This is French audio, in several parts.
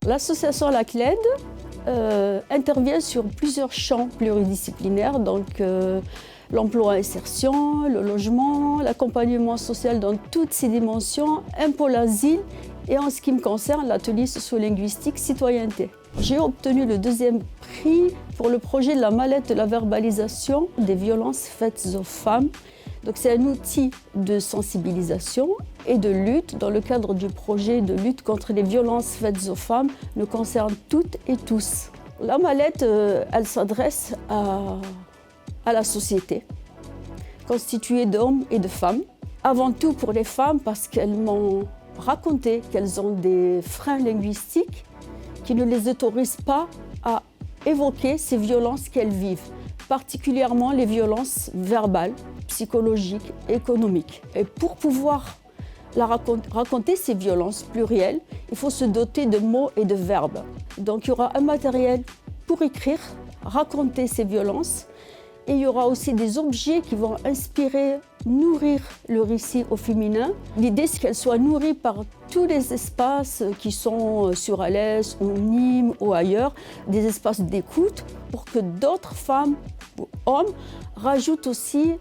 L'association LACLED intervient sur plusieurs champs pluridisciplinaires, donc l'emploi-insertion, le logement, l'accompagnement social dans toutes ses dimensions, un pôle asile et en ce qui me concerne, l'atelier sociolinguistique citoyenneté. J'ai obtenu le 2e prix pour le projet de la mallette de la verbalisation des violences faites aux femmes. Donc c'est un outil de sensibilisation et de lutte dans le cadre du projet de lutte contre les violences faites aux femmes nous concerne toutes et tous. La mallette, elle s'adresse à la société, constituée d'hommes et de femmes. Avant tout pour les femmes parce qu'elles m'ont raconté qu'elles ont des freins linguistiques qui ne les autorisent pas à évoquer ces violences qu'elles vivent, particulièrement les violences verbales, psychologiques, économiques. Et pour pouvoir raconter ces violences plurielles, il faut se doter de mots et de verbes. Donc il y aura un matériel pour écrire, raconter ces violences, et il y aura aussi des objets qui vont inspirer, nourrir le récit au féminin. L'idée, c'est qu'elle soit nourrie par tous les espaces qui sont sur Alès, ou Nîmes ou ailleurs, des espaces d'écoute, pour que d'autres femmes ou hommes rajoutent aussi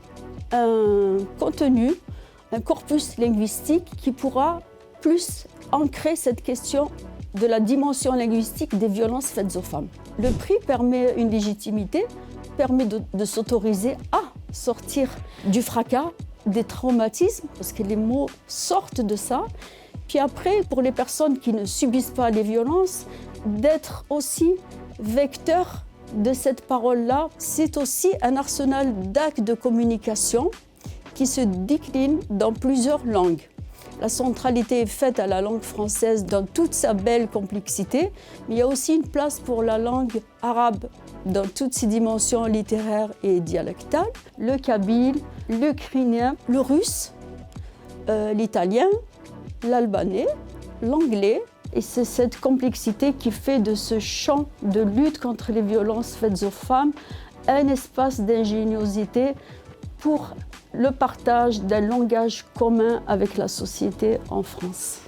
un contenu, un corpus linguistique qui pourra plus ancrer cette question de la dimension linguistique des violences faites aux femmes. Le prix permet une légitimité, permet de s'autoriser à sortir du fracas, des traumatismes, parce que les mots sortent de ça. Puis après, pour les personnes qui ne subissent pas les violences, d'être aussi vecteur de cette parole-là. C'est aussi un arsenal d'actes de communication qui se décline dans plusieurs langues. La centralité est faite à la langue française dans toute sa belle complexité, mais il y a aussi une place pour la langue arabe dans toutes ses dimensions littéraires et dialectales, le kabyle, l'ukrainien, le russe, l'italien, l'albanais, l'anglais. Et c'est cette complexité qui fait de ce champ de lutte contre les violences faites aux femmes un espace d'ingéniosité pour le partage d'un langage commun avec la société en France.